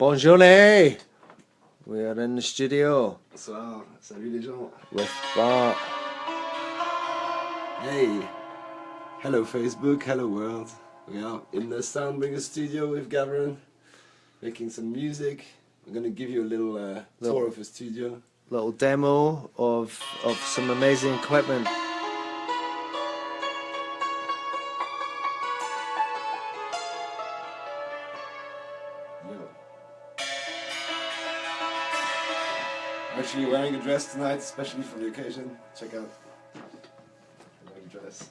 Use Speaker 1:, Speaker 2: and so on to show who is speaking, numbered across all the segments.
Speaker 1: Bonjour, we are in the studio.
Speaker 2: Bonsoir, salut les gens.
Speaker 1: With Bart.
Speaker 2: Hey, hello Facebook, hello world. We are in the SoundBringer studio with Gavron, making some music. I'm going to give you a little tour of the studio.
Speaker 1: Little demo of some amazing equipment.
Speaker 2: I'm actually wearing a dress tonight, especially for the occasion. Check out my dress.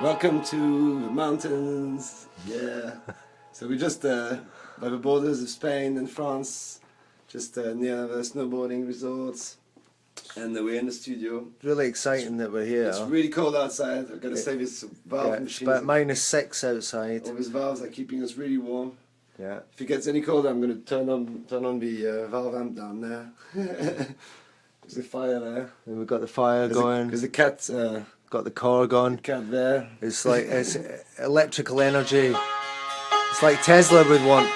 Speaker 2: Welcome to the mountains, yeah. So we're just by the borders of Spain and France, just near the snowboarding resorts, and we're in the studio.
Speaker 1: Really exciting that we're here.
Speaker 2: It's really cold outside. I've got to say this valve
Speaker 1: It's
Speaker 2: machine.
Speaker 1: about -6 outside.
Speaker 2: All these valves are keeping us really warm.
Speaker 1: Yeah.
Speaker 2: If it gets any colder, I'm going to turn on the valve amp down there. There's a fire there.
Speaker 1: And we've got the fire going.
Speaker 2: There's a cat.
Speaker 1: Got the car going.
Speaker 2: Cat there.
Speaker 1: It's like it's electrical energy. It's like Tesla would want.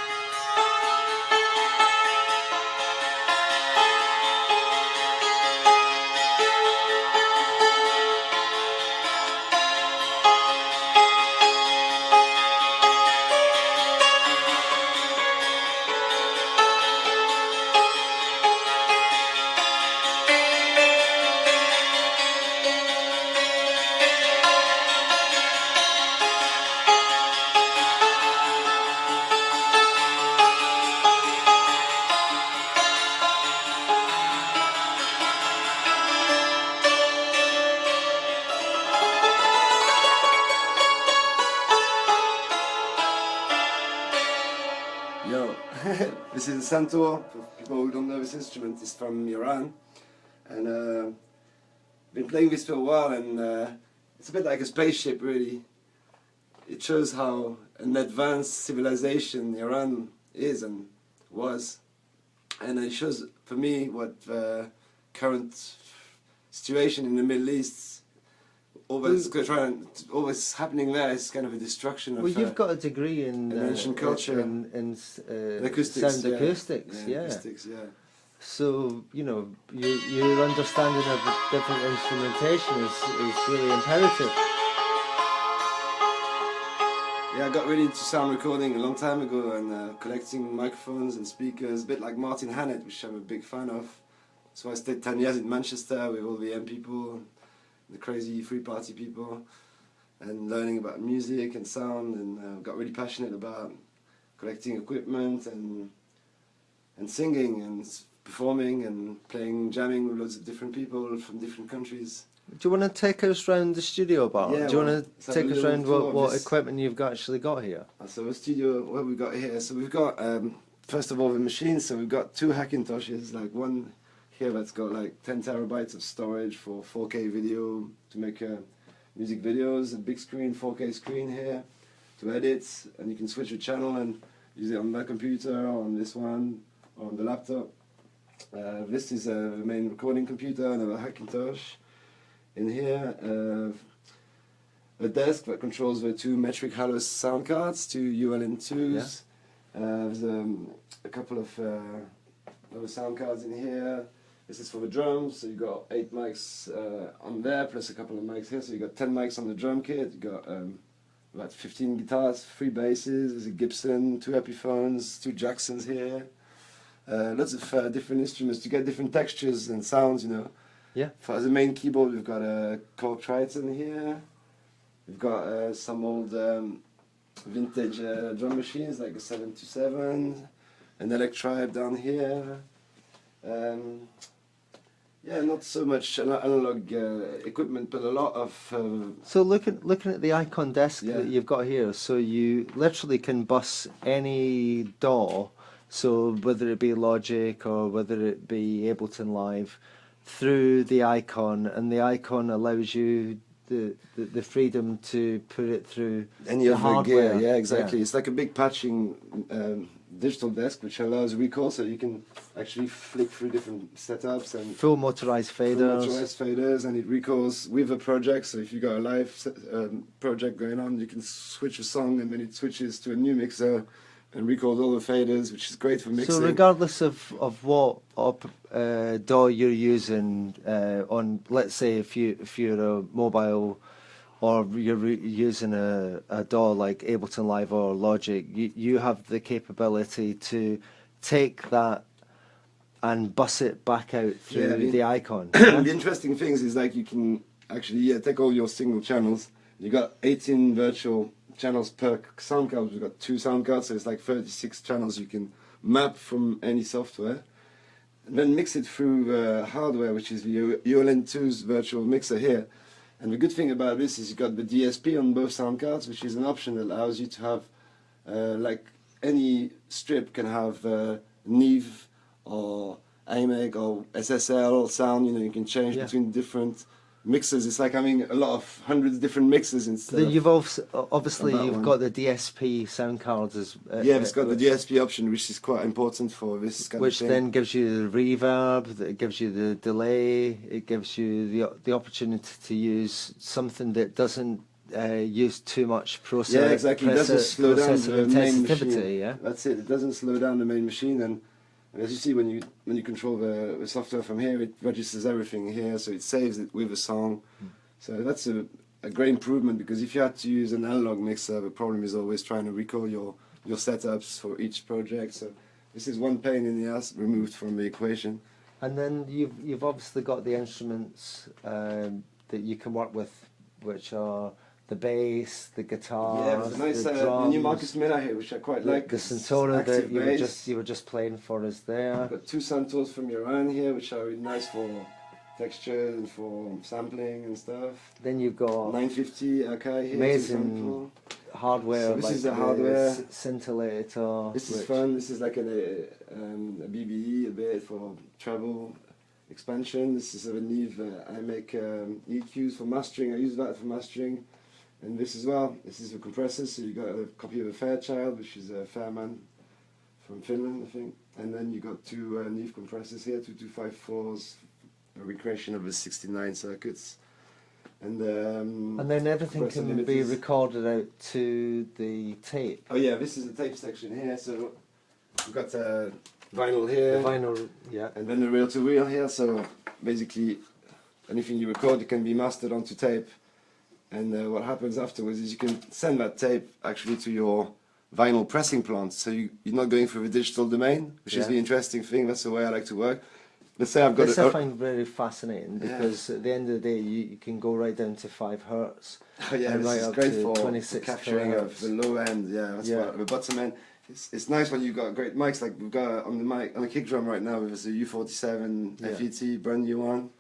Speaker 2: Yo, this is a santur. For people who don't know this instrument, it's from Iran, and been playing this for a while, and it's a bit like a spaceship, really. It shows how an advanced civilization Iran is and was, and it shows for me what the current situation in the Middle East. Always happening there is kind of a destruction of.
Speaker 1: Well, you've got a degree in
Speaker 2: ancient culture,
Speaker 1: in
Speaker 2: acoustics,
Speaker 1: sound acoustics, yeah.
Speaker 2: Acoustics, yeah.
Speaker 1: So you know your understanding of the different instrumentation is really imperative.
Speaker 2: Yeah, I got really into sound recording a long time ago and collecting microphones and speakers, a bit like Martin Hannett, which I'm a big fan of. So I stayed 10 years in Manchester with all the M people, the crazy free party people, and learning about music and sound, and got really passionate about collecting equipment and singing and performing and playing, jamming with loads of different people from different countries.
Speaker 1: Do you want to take us around the studio, Bart?
Speaker 2: Yeah,
Speaker 1: Do you want to take us around what
Speaker 2: this
Speaker 1: equipment you've actually got here?
Speaker 2: So the studio, what we got here, so we've got, first of all, the machines. So we've got two Hackintoshes, like one here that's got like 10 terabytes of storage for 4K video to make music videos, a big screen, 4K screen here to edit, and you can switch the channel and use it on my computer, on this one, or on the laptop. This is the main recording computer, another Hackintosh. In here, a desk that controls the two metric hollow sound cards, two ULN2s. Yeah. There's a couple of other sound cards in here. This is for the drums, so you've got 8 mics on there, plus a couple of mics here, so you've got 10 mics on the drum kit. You've got about 15 guitars, 3 basses, there's a Gibson, 2 Epiphones, 2 Jacksons here. Lots of different instruments to get different textures and sounds, you know.
Speaker 1: Yeah.
Speaker 2: For the main keyboard, we've got a Korg Triton here. We've got some old vintage drum machines, like a 727, an Electribe down here. Yeah, not so much analog equipment, but a lot of.
Speaker 1: So looking at the icon desk that you've got here, so you literally can bus any DAW, so whether it be Logic or whether it be Ableton Live, through the icon, and the icon allows you the freedom to put it through
Speaker 2: any
Speaker 1: the
Speaker 2: other
Speaker 1: hardware.
Speaker 2: gear. Yeah, exactly. It's like a big patching digital desk which allows recall, so you can actually flick through different setups and
Speaker 1: Full motorized faders.
Speaker 2: motorized faders, and it recalls with a project. So if you got a live project going on, you can switch a song and then it switches to a new mixer and records all the faders, which is great for mixing.
Speaker 1: So regardless of what DAW you're using on, let's say if you're a mobile, or you're using a DAW like Ableton Live or Logic, you have the capability to take that and bus it back out through the icon. Yeah?
Speaker 2: The interesting things is like you can actually take all your single channels. You got 18 virtual channels per sound card. We've got 2 sound cards, so it's like 36 channels you can map from any software, and then mix it through hardware, which is the ULN2's virtual mixer here. And the good thing about this is you got the DSP on both sound cards, which is an option that allows you to have like any strip can have Neve or AMEG or SSL sound. You know, you can change between different mixes. It's like having a lot of hundreds of different mixes instead.
Speaker 1: You've obviously got the DSP sound cards as
Speaker 2: yeah, it's got the DSP option, which is quite important for this kind
Speaker 1: which
Speaker 2: of thing.
Speaker 1: then gives you the reverb, it gives you the delay, it gives you the opportunity to use something that doesn't use too much process.
Speaker 2: Yeah, exactly. It doesn't slow down the main machine.
Speaker 1: Yeah,
Speaker 2: that's it. It doesn't slow down the main machine, and as you see, when you control the software from here, it registers everything here, so it saves it with a song. So that's a great improvement, because if you had to use an analog mixer, the problem is always trying to recall your setups for each project. So this is one pain in the ass removed from the equation.
Speaker 1: And then you've obviously got the instruments that you can work with, which are the bass, the guitar,
Speaker 2: yeah, there's a nice
Speaker 1: the drums,
Speaker 2: new Marcus Miller here, which I quite like.
Speaker 1: The Santoro that you were just playing for us there.
Speaker 2: I've got 2 Santos from Iran here, which are really nice for texture and for sampling and stuff.
Speaker 1: Then you've got
Speaker 2: 950 Akai here.
Speaker 1: amazing hardware. So
Speaker 2: this
Speaker 1: like
Speaker 2: is the hardware.
Speaker 1: Scintillator.
Speaker 2: This is fun. This is like a BBE a bit for treble expansion. This is a Neve. I make EQs for mastering. I use that for mastering. And this as well. This is the compressor. So you got a copy of a Fairchild, which is a Fairman from Finland, I think. And then you got 2 Neve compressors here, 2254s, a recreation of the 69 circuits. And
Speaker 1: then everything can be recorded out to the tape.
Speaker 2: Oh yeah, this is the tape section here. So we've got vinyl here.
Speaker 1: The vinyl, yeah.
Speaker 2: And then the reel-to-reel here. So basically, anything you record, it can be mastered onto tape. And what happens afterwards is you can send that tape actually to your vinyl pressing plant. So you're not going through the digital domain, which is the interesting thing. That's the way I like to work. Let's say I've got
Speaker 1: this I find very fascinating, because at the end of the day you can go right down to 5 hertz.
Speaker 2: Oh yeah,
Speaker 1: and
Speaker 2: this
Speaker 1: right
Speaker 2: is
Speaker 1: up
Speaker 2: great
Speaker 1: to
Speaker 2: for
Speaker 1: 26
Speaker 2: capturing
Speaker 1: hertz.
Speaker 2: of the low end. Yeah, that's what, the bottom end. It's nice when you've got great mics, like we've got on the mic on the kick drum right now. There's a U47 FET, brand new one.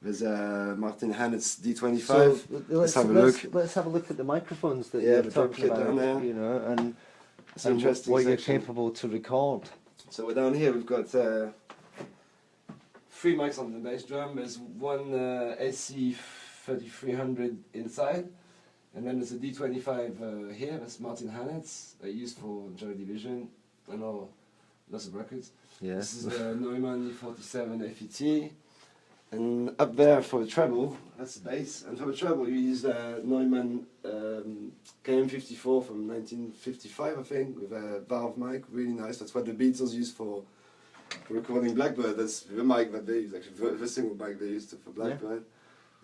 Speaker 2: There's a Martin Hannett's D25.
Speaker 1: So
Speaker 2: let's have a look.
Speaker 1: Let's have a look at the microphones that
Speaker 2: the
Speaker 1: you're
Speaker 2: drum
Speaker 1: talking
Speaker 2: kit
Speaker 1: about.
Speaker 2: down there.
Speaker 1: You know, and
Speaker 2: interesting
Speaker 1: what you're
Speaker 2: section.
Speaker 1: capable to record.
Speaker 2: So we're down here. We've got 3 mics on the bass drum. There's one SC3300 inside, and then there's a D25 here. That's Martin Hannett's. I use for Joy Division and lots of records.
Speaker 1: Yeah.
Speaker 2: This is the Neumann E47 FET. And up there for the treble, that's the bass. And for the treble, you use Neumann KM54 from 1955, I think, with a valve mic. Really nice. That's what the Beatles used for recording Blackbird. That's the mic that they use, actually, the single mic they used for Blackbird. Yeah.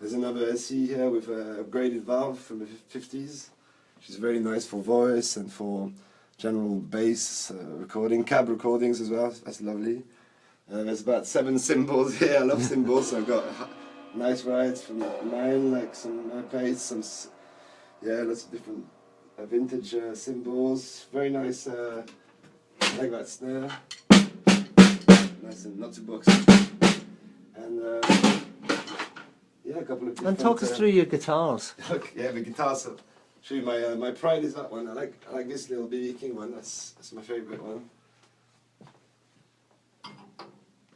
Speaker 2: There's another SE here with an upgraded valve from the 50s, which is very nice for voice and for general bass recording, cab recordings as well. That's lovely. There's about 7 cymbals here. I love cymbals, so I've got nice rides from mine, like some bass, lots of different vintage cymbals. Very nice, I like that snare. Nice and not too boxy. And a couple of different...
Speaker 1: And talk us through your guitars.
Speaker 2: Yeah, the guitars. Show you my pride is that one. I like this little BB King one. That's my favourite one.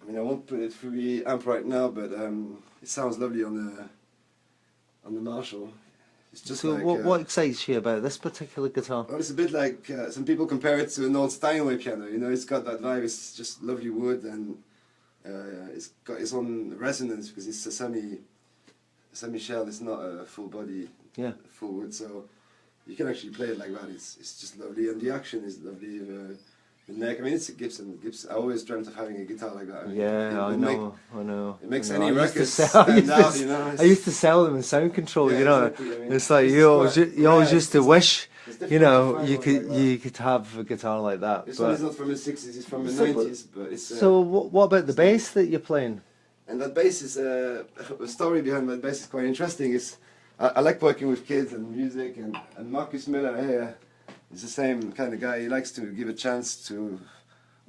Speaker 2: I mean, I won't put it through the amp right now, but it sounds lovely on the Marshall. It's just
Speaker 1: So
Speaker 2: like,
Speaker 1: what excites you about this particular guitar?
Speaker 2: well, it's a bit like some people compare it to an old Steinway piano. You know, it's got that vibe. It's just lovely wood, and it's got its own resonance because it's a semi shell. It's not a full body, full wood. So you can actually play it like that. It's just lovely, and the action is lovely. The neck. I mean, it's a Gibson. I always dreamt of having a guitar like that. I mean,
Speaker 1: I know.
Speaker 2: It makes
Speaker 1: I know.
Speaker 2: any record stand out, you know.
Speaker 1: I used to sell them in Sound Control,
Speaker 2: Yeah,
Speaker 1: you know.
Speaker 2: exactly, I mean,
Speaker 1: it's like
Speaker 2: it's
Speaker 1: you always
Speaker 2: quite-
Speaker 1: used to wish, you know,
Speaker 2: difficult to
Speaker 1: you
Speaker 2: find one
Speaker 1: could
Speaker 2: like that.
Speaker 1: you could have a guitar like that.
Speaker 2: This
Speaker 1: but,
Speaker 2: one is not from the 60s, it's from the
Speaker 1: So,
Speaker 2: 90s, but it's...
Speaker 1: so what about the bass that you're playing?
Speaker 2: And that bass is, the story behind that bass is quite interesting. I like working with kids and music, and Marcus Miller here is the same kind of guy. He likes to give a chance to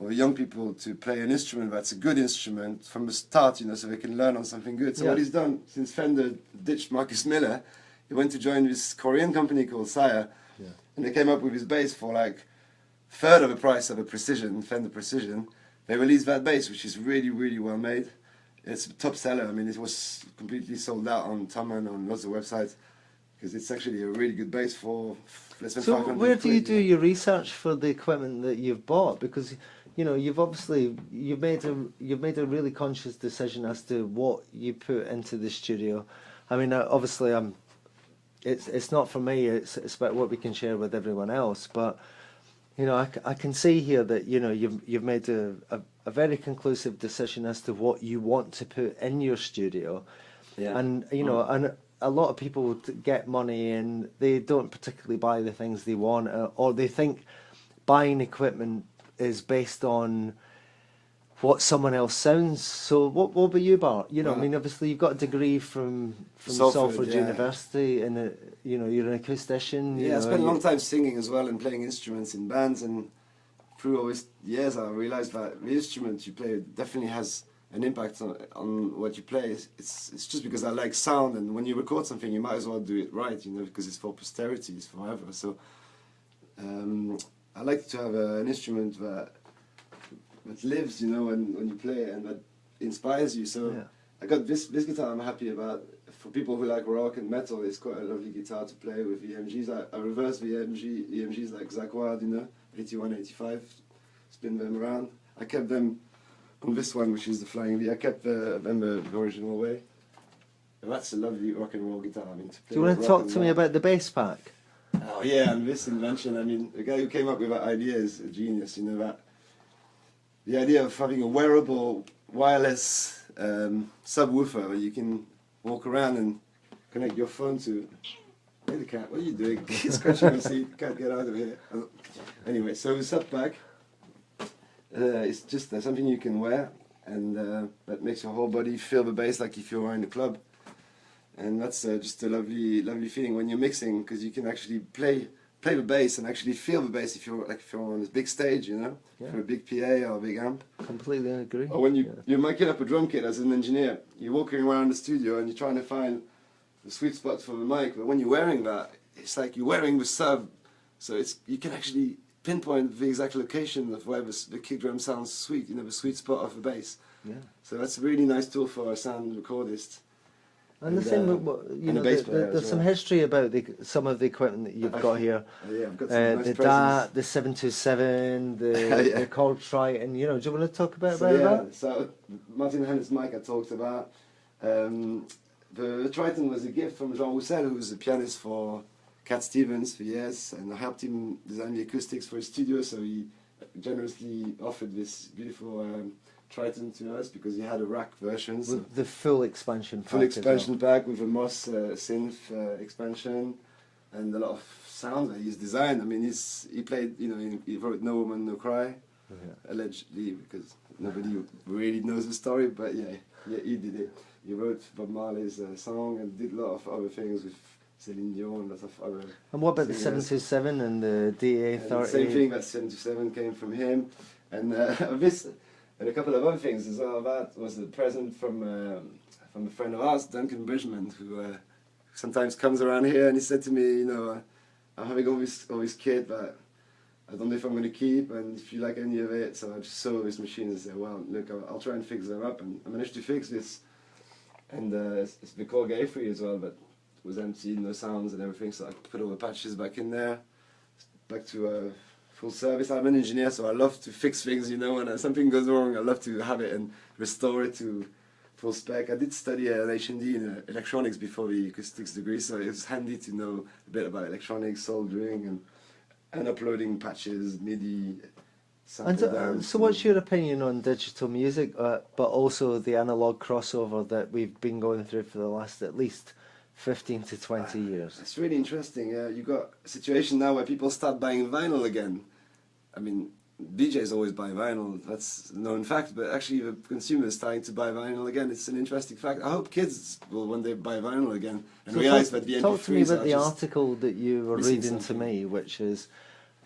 Speaker 2: young people to play an instrument that's a good instrument from the start, you know, so they can learn on something good. So what he's done, since Fender ditched Marcus Miller, he went to join this Korean company called Sire, and they came up with his bass for like third of the price of a Fender Precision. They released that bass, which is really, really well made. It's a top seller. I mean, it was completely sold out on Taman, on lots of websites, because it's actually a really good bass for less than
Speaker 1: So
Speaker 2: 500
Speaker 1: where do you
Speaker 2: quid.
Speaker 1: do your research for the equipment that you've bought? Because you know you've made a really conscious decision as to what you put into the studio. I mean, obviously, it's not for me. It's about what we can share with everyone else. But you know, I can see here that you know you've made a very conclusive decision as to what you want to put in your studio, and you know, and a lot of people get money and they don't particularly buy the things they want, or they think buying equipment is based on what someone else sounds. So what about you, Bart? You know, I mean, obviously you've got a degree from Salford University, and you know, you're an acoustician.
Speaker 2: Yeah, I spent a long time singing as well and playing instruments in bands, and through all these years I realized that the instrument you play definitely has an impact on what you play. It's just because I like sound, and when you record something you might as well do it right, you know, because it's for posterity, it's forever. So I like to have an instrument that lives, you know, when you play it, and that inspires you. So I got this guitar I'm happy about. For people who like rock and metal, it's quite a lovely guitar to play with EMGs. I reverse the EMGs like Zach Ward, you know, 81, 85, spin them around. I kept them on this one, which is the Flying V. I kept them the original way. And that's a lovely rock and roll guitar. I mean, to play.
Speaker 1: Do you want to talk to me about the bass pack?
Speaker 2: Oh yeah, and this invention. I mean, the guy who came up with that idea is a genius. You know, that the idea of having a wearable wireless subwoofer where you can walk around and connect your phone to. Hey, the cat, what are you doing? He's scratching your seat. Can't get out of here. Anyway, so the sub pack. It's just something you can wear, and that makes your whole body feel the bass like if you're in a club. And that's just a lovely, lovely feeling when you're mixing, because you can actually play the bass and actually feel the bass if you're on this big stage, you know, for a big PA or a big amp.
Speaker 1: Completely agree.
Speaker 2: Or when you're miking up a drum kit as an engineer, you're walking around the studio and you're trying to find the sweet spot for the mic. But when you're wearing that, it's like you're wearing the sub, so you can actually pinpoint the exact location of where the kick drum sounds sweet, you know, the sweet spot of the bass. Yeah. So that's a really nice tool for a sound recordist.
Speaker 1: And the same, you know, there's some history about some of the equipment that you've got here.
Speaker 2: Yeah, I've got some nice presents.
Speaker 1: The 727, the Cold Triton. You know, do you want to talk about that?
Speaker 2: So Martin Henne's mic I talked about. The Triton was a gift from Jean Roussel, who was a pianist for Cat Stevens for years, and I helped him design the acoustics for his studio. So he generously offered this beautiful Triton to us because he had a rack version. So
Speaker 1: with the full expansion pack.
Speaker 2: Full expansion pack with a Moss synth expansion and a lot of sounds that he's designed. I mean, he played, you know, he wrote No Woman, No Cry, allegedly, because nobody really knows the story, but yeah, he did it. He wrote Bob Marley's song and did a lot of other things with Celine Dion and lots of other.
Speaker 1: And what about the 727 and the DA30?
Speaker 2: The same thing, that 727 came from him, and this. And a couple of other things as well. That was a present from a friend of ours, Duncan Bridgman, who sometimes comes around here, and he said to me, you know, I'm having all this kit, but I don't know if I'm going to keep, and if you like any of it. So I just saw this machine and said, well, look, I'll try and fix them up, and I managed to fix this. And it's the core gay free as well, but it was empty, no sounds and everything, so I put all the patches back in there, back to full service. I'm an engineer, so I love to fix things, you know, when something goes wrong, I love to have it and restore it to full spec. I did study an H&D in electronics before the acoustics degree, so it was handy to know a bit about electronics, soldering, and uploading patches, MIDI.
Speaker 1: And so what's your opinion on digital music, but also the analog crossover that we've been going through for the last at least 15 to 20 years?
Speaker 2: It's really interesting. You've got a situation now where people start buying vinyl again. I mean, DJs always buy vinyl, that's a known fact, but actually the consumer is starting to buy vinyl again. It's an interesting fact. I hope kids will one day buy vinyl again and realize that the MP3s
Speaker 1: talk to me about the article that you were reading to me, which is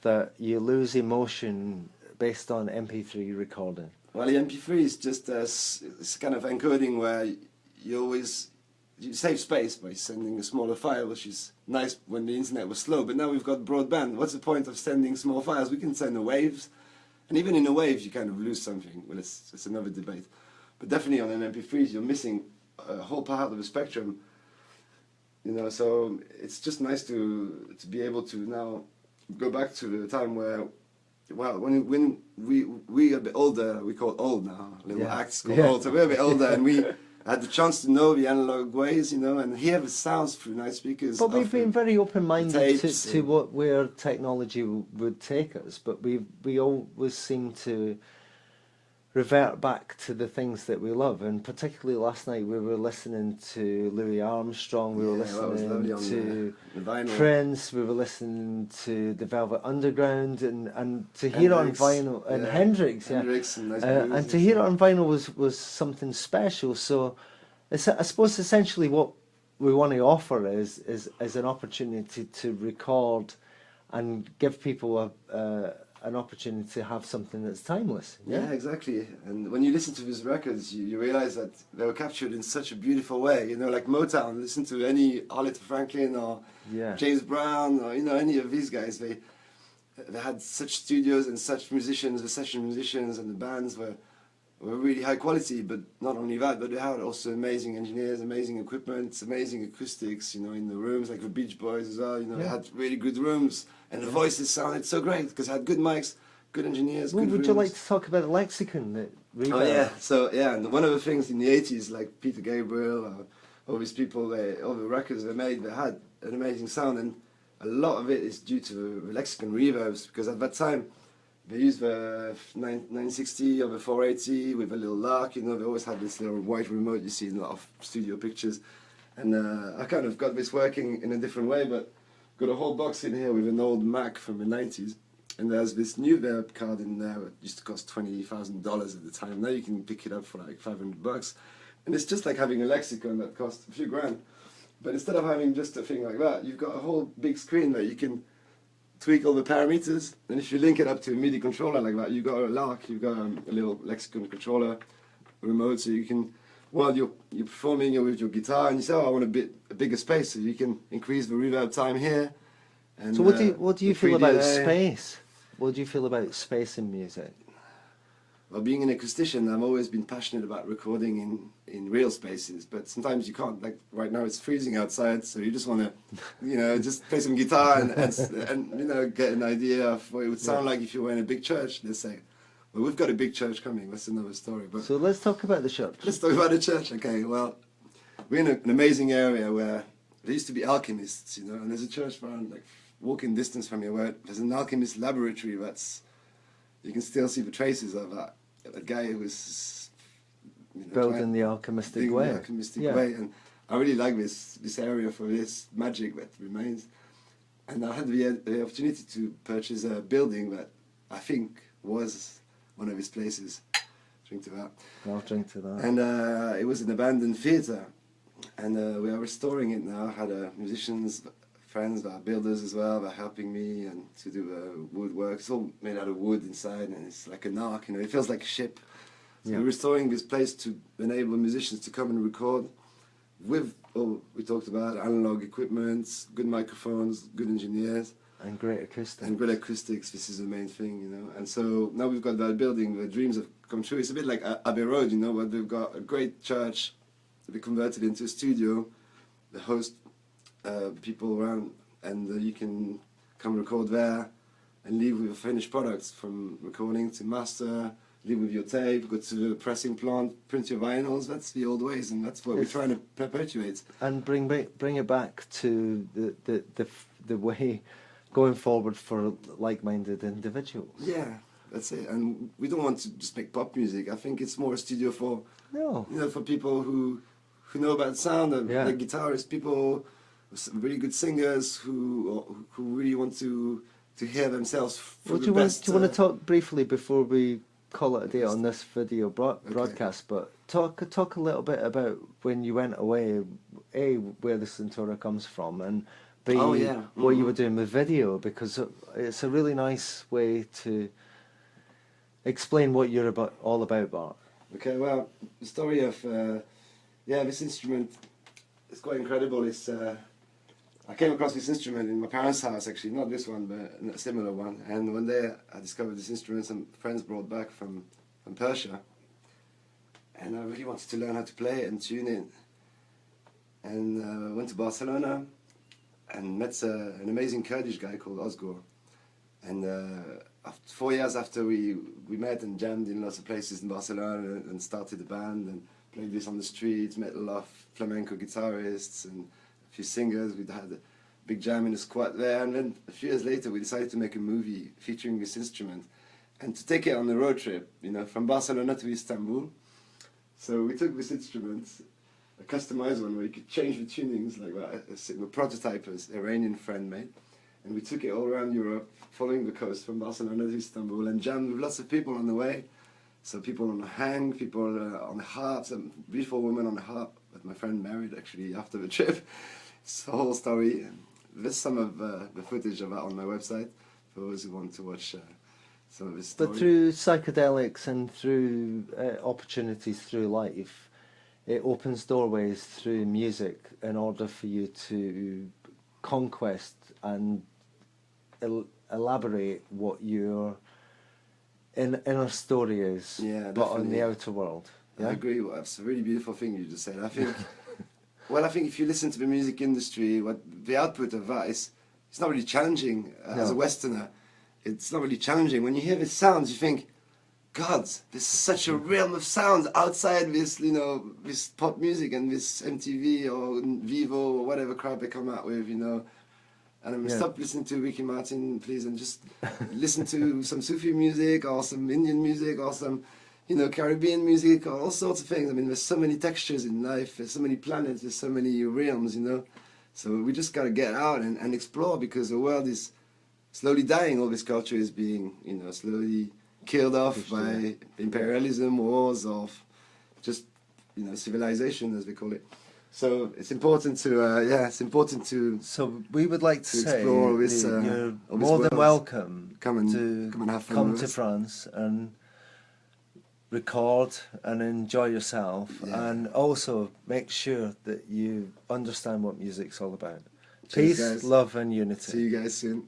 Speaker 1: that you lose emotion based on MP3 recording.
Speaker 2: Well, the MP3 is just it's kind of encoding where you save space by sending a smaller file, which is nice when the internet was slow, but now we've got broadband. What's the point of sending small files? We can send the waves, and even in the waves you kind of lose something. Well, it's another debate. But definitely on an MP3 you're missing a whole part of the spectrum. You know, so it's just nice to be able to now go back to the time where, well, when we a bit older, we call it old now, little acts called old, so we're a bit older, and we had the chance to know the analog ways, you know, and hear the sounds through nice speakers.
Speaker 1: But we've been very open-minded to where technology would take us, but we always seem to revert back to the things that we love, and particularly last night we were listening to Louis Armstrong, we were listening to Prince, we were listening to the Velvet Underground, and to hear it on vinyl, and Hendrix, and to hear it on vinyl was something special. So it's, I suppose essentially what we want to offer is an opportunity to record and give people an opportunity to have something that's timeless.
Speaker 2: Yeah, exactly. And when you listen to these records, you realize that they were captured in such a beautiful way. You know, like Motown. Listen to any Aretha Franklin or James Brown or, you know, any of these guys. They had such studios and such musicians, the session musicians and the bands were really high quality. But not only that, but they had also amazing engineers, amazing equipment, amazing acoustics. You know, in the rooms, like the Beach Boys as well. You know, they had really good rooms. And the voices sounded so great because it had good mics, good engineers.
Speaker 1: Well,
Speaker 2: good
Speaker 1: would
Speaker 2: rooms.
Speaker 1: you like to talk about the lexicon that reverb?
Speaker 2: Oh yeah, so yeah, and one of the things in the 80s, like Peter Gabriel, all these people, all the records they made, they had an amazing sound, and a lot of it is due to the lexicon reverbs, because at that time they used the 960 or the 480 with a little lark. You know, they always had this little white remote you see in a lot of studio pictures, and I kind of got this working in a different way, but got a whole box in here with an old Mac from the 90s, and there's this new verb card in there that used to cost $20,000 at the time. Now you can pick it up for like $500, and it's just like having a lexicon that costs a few grand. But instead of having just a thing like that, you've got a whole big screen where you can tweak all the parameters, and if you link it up to a MIDI controller like that, you've got a lark, you've got a little lexicon controller remote, so you can, while you're performing with your guitar, and you say, oh, I want a bigger space, so you can increase the reverb time here. And,
Speaker 1: so what do you feel about space? What do you feel about space in music?
Speaker 2: Well, being an acoustician, I've always been passionate about recording in real spaces, but sometimes you can't. Like right now, it's freezing outside, so you just want to, you know, just play some guitar and you know, get an idea of what it would sound like if you were in a big church. Let's say, well, we've got a big church coming. That's another story. But
Speaker 1: so let's talk about the church.
Speaker 2: Let's talk about the church. Okay. Well, we're in an amazing area where there used to be alchemists, you know, and there's a church around like walking distance from here where there's an alchemist laboratory that's, you can still see the traces of that guy who was, you know,
Speaker 1: building the alchemistic way.
Speaker 2: The alchemistic way, and I really like this area for this magic that remains. And I had the opportunity to purchase a building that I think was one of his places. Drink to that.
Speaker 1: I'll drink to that.
Speaker 2: And it was an abandoned theatre, and we are restoring it now. I had musicians, friends that are builders as well, that are helping me and to do woodwork. It's all made out of wood inside, and it's like an ark, you know, it feels like a ship. So we're restoring this place to enable musicians to come and record with all we talked about, analog equipment, good microphones, good engineers.
Speaker 1: And great acoustics.
Speaker 2: And great acoustics, this is the main thing, you know. And so now we've got that building, the dreams have come true. It's a bit like Abbey Road, you know, but we've got a great church that we converted into a studio. The host people around, and you can come record there and leave with finished products, from recording to master, leave with your tape, go to the pressing plant, print your vinyls. That's the old ways, and that's what we're trying to perpetuate.
Speaker 1: And bring it back to the way going forward for like-minded individuals.
Speaker 2: Yeah, that's it. And we don't want to just make pop music. I think it's more a studio for for people who know about sound, and like guitarists, people, really good singers who really want to hear themselves for the best.
Speaker 1: Do you want to talk briefly before we call it a day on this video broadcast? But talk a little bit about when you went away. A, where the Centaura comes from, and B, what you were doing with video, because it's a really nice way to explain what you're all about, Bart.
Speaker 2: Okay, well, the story of this instrument is quite incredible. It's I came across this instrument in my parents' house, actually, not this one, but a similar one. And one day I discovered this instrument some friends brought back from Persia. And I really wanted to learn how to play it and tune it. And went to Barcelona and met an amazing Kurdish guy called Ozgur. And 4 years after we met and jammed in lots of places in Barcelona and started a band and played this on the streets, met a lot of flamenco guitarists and a few singers. We'd had a big jam in a squat there, and then a few years later we decided to make a movie featuring this instrument and to take it on a road trip, you know, from Barcelona to Istanbul. So we took this instrument, a customized one where you could change the tunings like that, a prototype an Iranian friend made, and we took it all around Europe, following the coast from Barcelona to Istanbul, and jammed with lots of people on the way. So people on the hang, people on the harp, some beautiful woman on the harp that my friend married actually after the trip. It's a whole story. There's some of the footage of that on my website for those who want to watch some of his story.
Speaker 1: But through psychedelics and through opportunities through life, it opens doorways through music in order for you to conquest and elaborate what your inner story is, but on the outer world.
Speaker 2: Yeah? I agree. Well, that's a really beautiful thing you just said. I think, well, I think if you listen to the music industry, what the output of that is, it's not really challenging as a Westerner. It's not really challenging. When you hear the sounds, you think, God, there's such a realm of sounds outside this, you know, this pop music and this MTV or Vivo or whatever crap they come out with, you know. And I'm stop listening to Ricky Martin, please, and just listen to some Sufi music or some Indian music or some, you know, Caribbean music or all sorts of things. I mean, there's so many textures in life, there's so many planets, there's so many realms, you know. So we just got to get out and explore, because the world is slowly dying. All this culture is being, you know, slowly killed off by imperialism, wars, or just, you know, civilization, as we call it. So it's important to
Speaker 1: So we would like to say
Speaker 2: explore this,
Speaker 1: you're more than welcome
Speaker 2: come and have fun
Speaker 1: come
Speaker 2: with
Speaker 1: to
Speaker 2: us.
Speaker 1: France and record and enjoy yourself, and also make sure that you understand what music's all about.
Speaker 2: Cheers,
Speaker 1: Peace,
Speaker 2: guys.
Speaker 1: love and unity.
Speaker 2: See you guys soon.